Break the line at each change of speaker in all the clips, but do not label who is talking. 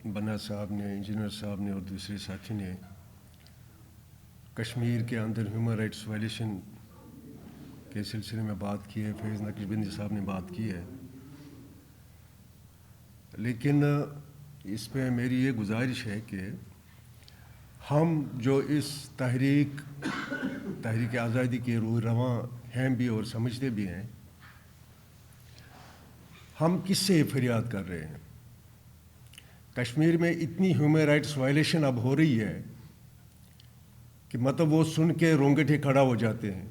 बन्ना साहब ने, इंजीनियर साहब ने और दूसरे साथी ने कश्मीर के अंदर ह्यूमन राइट्स वायलेशन के सिलसिले में बात की है, फैज़ नक्शबंदी साहब ने बात की है, लेकिन इस पे मेरी ये गुजारिश है कि हम जो इस तहरीक आज़ादी के रूह रवां हैं भी और समझते भी हैं, हम किससे फरियाद कर रहे हैं। कश्मीर में इतनी ह्यूमन राइट्स वायलेशन अब हो रही है कि मतलब वो सुन के रोंगटे खड़ा हो जाते हैं,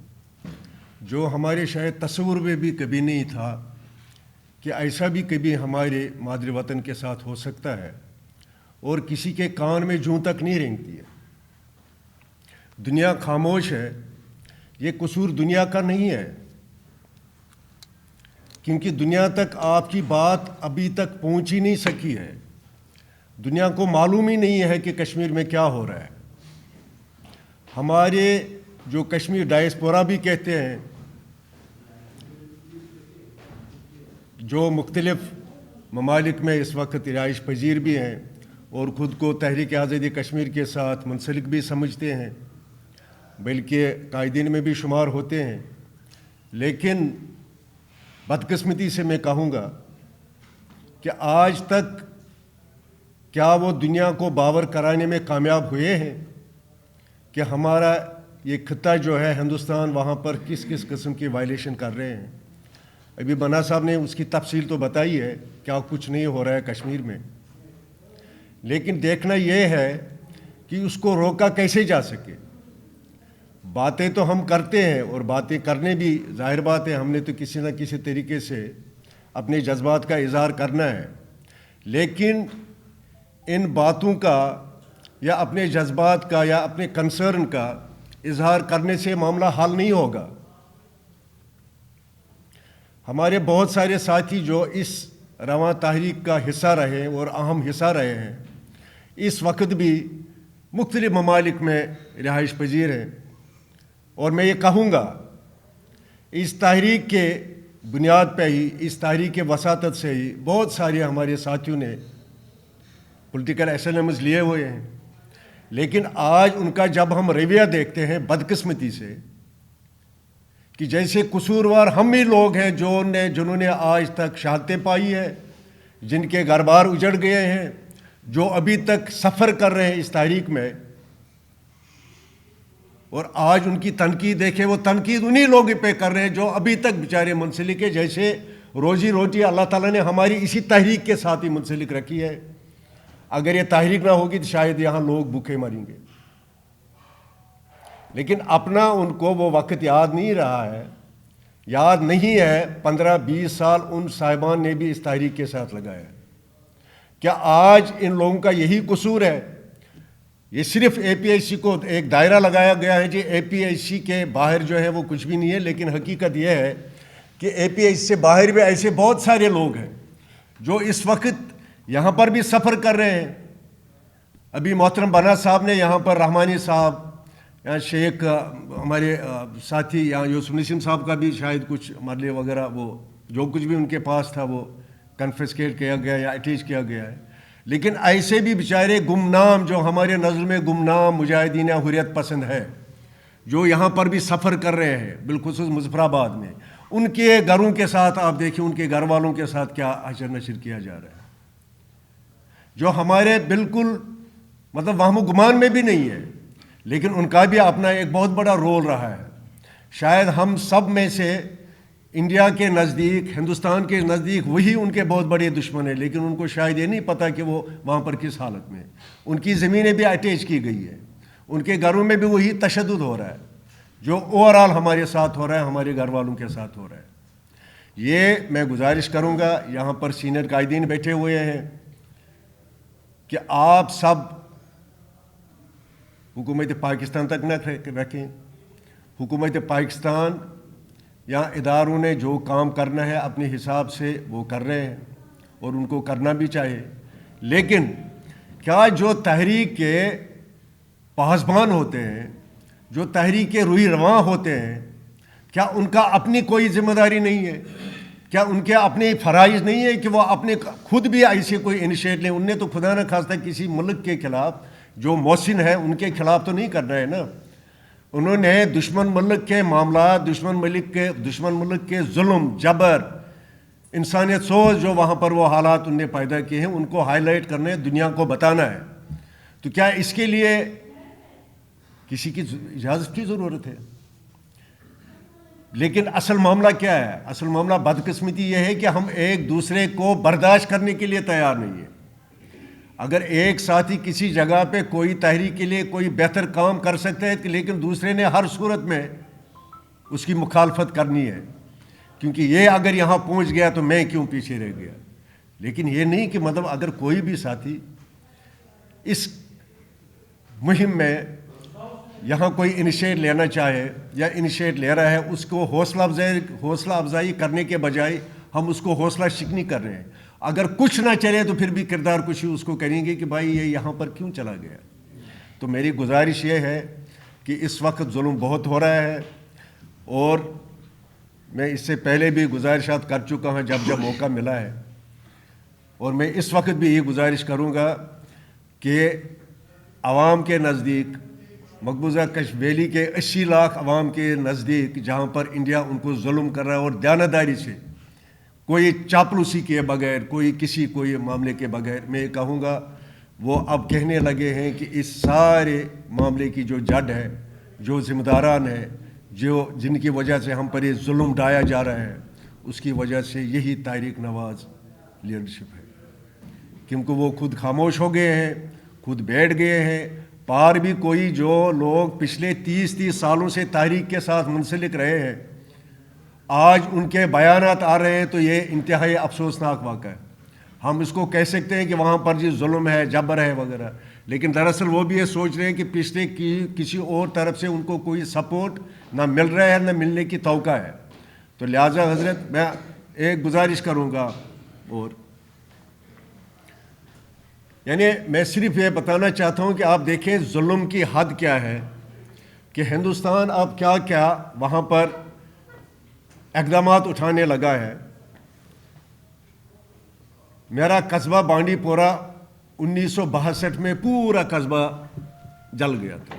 जो हमारे शायद तस्वुर में भी कभी नहीं था कि ऐसा भी कभी हमारे मादर वतन के साथ हो सकता है, और किसी के कान में जूं तक नहीं रेंगती है। दुनिया खामोश है, ये कसूर दुनिया का नहीं है, क्योंकि दुनिया तक आपकी बात अभी तक पहुंच ही नहीं सकी है। दुनिया को मालूम ही नहीं है कि कश्मीर में क्या हो रहा है। हमारे जो कश्मीर डायस्पोरा भी कहते हैं, जो मुख्तलिफ ममालिक में इस वक्त रिहाइश पजीर भी हैं और ख़ुद को तहरीक आज़ादी कश्मीर के साथ मुंसलिक भी समझते हैं, बल्कि कायदीन में भी शुमार होते हैं, लेकिन बदकिस्मती से मैं कहूँगा कि आज तक क्या वो दुनिया को बावर कराने में कामयाब हुए हैं कि हमारा ये खित्ता जो है हिंदुस्तान, वहाँ पर किस किस किस्म की वायलेशन कर रहे हैं। अभी बन्ना साहब ने उसकी तफसील तो बताई है, क्या कुछ नहीं हो रहा है कश्मीर में, लेकिन देखना ये है कि उसको रोका कैसे जा सके। बातें तो हम करते हैं, और बातें करने भी जाहिर बात है, हमने तो किसी न किसी तरीके से अपने जज्बात का इजहार करना है, लेकिन इन बातों का या अपने जज्बात का या अपने कंसर्न का इजहार करने से मामला हल नहीं होगा। हमारे बहुत सारे साथी जो इस रवां तहरीक का हिस्सा रहे और अहम हिस्सा रहे हैं, इस वक्त भी मुख्तलिफ ममालिक में रिहाइश पजीर हैं, और मैं ये कहूँगा इस तहरीक के बुनियाद पर ही, इस तहरीक के वसातत से ही बहुत सारे हमारे साथियों ने पॉलिटिकल एसाइलम्स लिए हुए हैं, लेकिन आज उनका जब हम रवैया देखते हैं बदकिस्मती से, कि जैसे कसूरवार हम ही लोग हैं जिन्होंने आज तक शहादतें पाई है, जिनके घर बार उजड़ गए हैं, जो अभी तक सफ़र कर रहे हैं इस तहरीक में, और आज उनकी तनकीद देखें, वो तनकीद उन्हीं लोगों पे कर रहे हैं जो अभी तक बेचारे मुंसलिक है। जैसे रोजी रोटी अल्लाह ताला ने हमारी इसी तहरीक के साथ ही मुंसलिक रखी है। अगर ये तहरीक ना होगी तो शायद यहाँ लोग भूखे मरेंगे, लेकिन अपना उनको वो वक्त याद नहीं रहा है, याद नहीं है। 15-20 साल उन साहिबान ने भी इस तहरीक के साथ लगाया। क्या आज इन लोगों का यही कसूर है? ये सिर्फ APHC को एक दायरा लगाया गया है जी, APHC के बाहर जो है वो कुछ भी नहीं है, लेकिन हकीकत यह है कि APHC से बाहर भी ऐसे बहुत सारे लोग हैं जो इस वक्त यहाँ पर भी सफ़र कर रहे हैं। अभी मोहतरम बन्ना साहब ने यहाँ पर रहमानी साहब या शेख हमारे साथी यहाँ यूसुफ नसीम साहब का भी शायद कुछ मरले वगैरह, वो जो कुछ भी उनके पास था वो कन्फिस्केट किया गया या अटैच किया गया है। लेकिन ऐसे भी बेचारे गुमनाम, जो हमारे नज़र में गुमनाम मुजाहिदीन हुर्रियत पसंद है, जो यहाँ पर भी सफ़र कर रहे हैं, बिलखुसूस मुजफ्फराबाद में, उनके घरों के साथ आप देखिए, उनके घर वालों के साथ क्या हशर नशर किया जा रहा है, जो हमारे बिल्कुल मतलब वहम गुमान में भी नहीं है, लेकिन उनका भी अपना एक बहुत बड़ा रोल रहा है। शायद हम सब में से इंडिया के नज़दीक, हिंदुस्तान के नज़दीक वही उनके बहुत बड़े दुश्मन हैं, लेकिन उनको शायद ये नहीं पता कि वो वहाँ पर किस हालत में। उनकी ज़मीनें भी अटैच की गई है, उनके घरों में भी वही तशद्दुद हो रहा है जो ओवरऑल हमारे साथ हो रहा है, हमारे घर वालों के साथ हो रहा है। ये मैं गुजारिश करूँगा, यहाँ पर सीनियर कायदीन बैठे हुए हैं, कि आप सब हुकूमत पाकिस्तान तक न रखें। हुकूमत पाकिस्तान या इदारों ने जो काम करना है अपने हिसाब से वो कर रहे हैं, और उनको करना भी चाहिए, लेकिन क्या जो तहरीक के पासबान होते हैं, जो तहरीक के रूही रवां होते हैं, क्या उनका अपनी कोई जिम्मेदारी नहीं है کیا ان کے اپنے فرائض نہیں ہے کہ وہ اپنے خود بھی ایسے کوئی انیشیٹ لیں؟ ان نے تو خدا نہ خواستہ کسی ملک کے خلاف جو محسن ہے ان کے خلاف تو نہیں کرنا ہے نا. انہوں نے دشمن ملک کے معاملات، دشمن ملک کے ظلم، جبر، انسانیت سوز جو وہاں پر وہ حالات ان نے پیدا کیے ہیں ان کو ہائی لائٹ کرنا ہے، دنیا کو بتانا ہے. تو کیا اس کے لیے کسی کی اجازت کی ضرورت ہے؟ لیکن اصل معاملہ کیا ہے؟ اصل معاملہ بدقسمتی یہ ہے کہ ہم ایک دوسرے کو برداشت کرنے کے لیے تیار نہیں ہیں. اگر ایک ساتھی کسی جگہ پہ کوئی تحریک کے لیے کوئی بہتر کام کر سکتا ہے لیکن دوسرے نے ہر صورت میں اس کی مخالفت کرنی ہے، کیونکہ یہ اگر یہاں پہنچ گیا تو میں کیوں پیچھے رہ گیا. لیکن یہ نہیں کہ مطلب اگر کوئی بھی ساتھی اس مہم میں یہاں کوئی انیشیٹ لینا چاہے یا انیشیٹ لے رہا ہے، اس کو حوصلہ افزائی کرنے کے بجائے ہم اس کو حوصلہ شکنی کر رہے ہیں. اگر کچھ نہ چلے تو پھر بھی کردار کشی اس کو کریں گے کہ بھائی یہ یہاں پر کیوں چلا گیا. تو میری گزارش یہ ہے کہ اس وقت ظلم بہت ہو رہا ہے، اور میں اس سے پہلے بھی گزارشات کر چکا ہوں جب موقع ملا ہے، اور میں اس وقت بھی یہ گزارش کروں گا کہ عوام کے نزدیک، مقبوضہ کشمیر ویلی کے 80 لاکھ عوام کے نزدیک جہاں پر انڈیا ان کو ظلم کر رہا ہے اور دیانتداری سے کوئی چاپلوسی کے بغیر، کوئی معاملے کے بغیر، میں کہوں گا وہ اب کہنے لگے ہیں کہ اس سارے معاملے کی جو جڑ ہے، جو ذمہ داران ہے، جن کی وجہ سے ہم پر یہ ظلم ڈھایا جا رہا ہے، اس کی وجہ سے یہی طارق نواز لیڈرشپ ہے. کیونکہ وہ خود خاموش ہو گئے ہیں، خود بیٹھ گئے ہیں. پار بھی کوئی جو لوگ پچھلے 30 سالوں سے تحریک کے ساتھ منسلک رہے ہیں، آج ان کے بیانات آ رہے ہیں تو یہ انتہائی افسوسناک واقعہ ہے. ہم اس کو کہہ سکتے ہیں کہ وہاں پر جی ظلم ہے، جبر ہے وغیرہ، لیکن دراصل وہ بھی یہ سوچ رہے ہیں کہ پچھلے کسی اور طرف سے ان کو کوئی سپورٹ نہ مل رہا ہے نہ ملنے کی توقع ہے. تو لہٰذا حضرت میں ایک گزارش کروں گا، اور یعنی میں صرف یہ بتانا چاہتا ہوں کہ آپ دیکھیں ظلم کی حد کیا ہے، کہ ہندوستان اب کیا کیا وہاں پر اقدامات اٹھانے لگا ہے. میرا قصبہ بانڈی پورہ 1962 میں پورا قصبہ جل گیا تھا.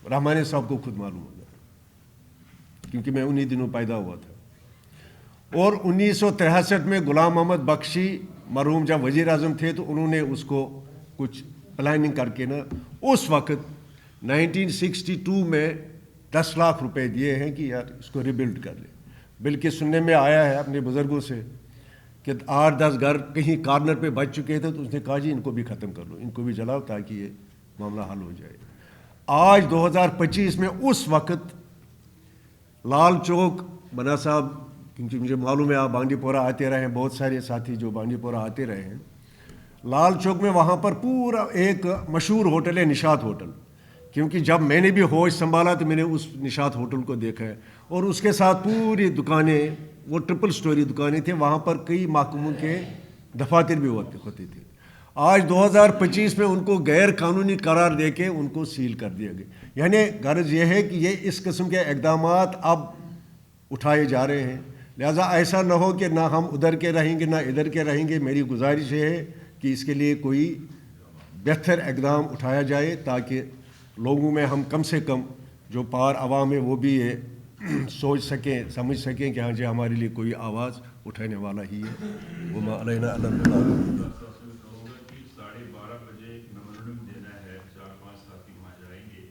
رحمانی صاحب کو خود معلوم ہوگا کیونکہ میں انہی دنوں پیدا ہوا تھا. اور 1963 میں غلام محمد بخشی مرحوم جب وزیر اعظم تھے تو انہوں نے اس کو کچھ پلاننگ کر کے نا اس وقت 1962 میں 10 لاکھ روپے دیے ہیں کہ یار اس کو ریبلڈ کر لیں. بلکہ سننے میں آیا ہے اپنے بزرگوں سے کہ 8-10 گھر کہیں کارنر پہ بچ چکے تھے تو اس نے کہا جی ان کو بھی ختم کر لو، ان کو بھی جلاؤ تاکہ یہ معاملہ حل ہو جائے. آج 2025 میں اس وقت لال چوک بنا صاحب، کیونکہ مجھے معلوم ہے آپ بانڈی پورہ آتے رہے ہیں، بہت سارے ساتھی جو بانڈی پورہ آتے رہے ہیں، لال چوک میں وہاں پر پورا ایک مشہور ہوٹل ہے نشاط ہوٹل. کیونکہ جب میں نے بھی ہوش سنبھالا تو میں نے اس نشاط ہوٹل کو دیکھا ہے، اور اس کے ساتھ پوری دکانیں، وہ ٹرپل سٹوری دکانیں تھیں، وہاں پر کئی محکموں کے دفاتر بھی ہوتے تھے. آج 2025 میں ان کو غیر قانونی قرار دے کے ان کو سیل کر دیا گیا. یعنی غرض یہ ہے کہ یہ اس قسم کے اقدامات اب اٹھائے جا رہے ہیں. لہٰذا ایسا نہ ہو کہ نہ ہم ادھر کے رہیں گے نہ ادھر کے رہیں گے. میری گزارش یہ ہے کہ اس کے لیے کوئی بہتر اقدام اٹھایا جائے تاکہ لوگوں میں ہم کم سے کم جو پار عوام ہے وہ بھی یہ سوچ سکیں، سمجھ سکیں کہ ہاں جی ہمارے لیے کوئی آواز اٹھانے والا ہی ہے. وما علینا الا البلاغ.
12:30 بجے میمورنڈم دینا ہے، 4-5 ساتھی وہاں جائیں گے.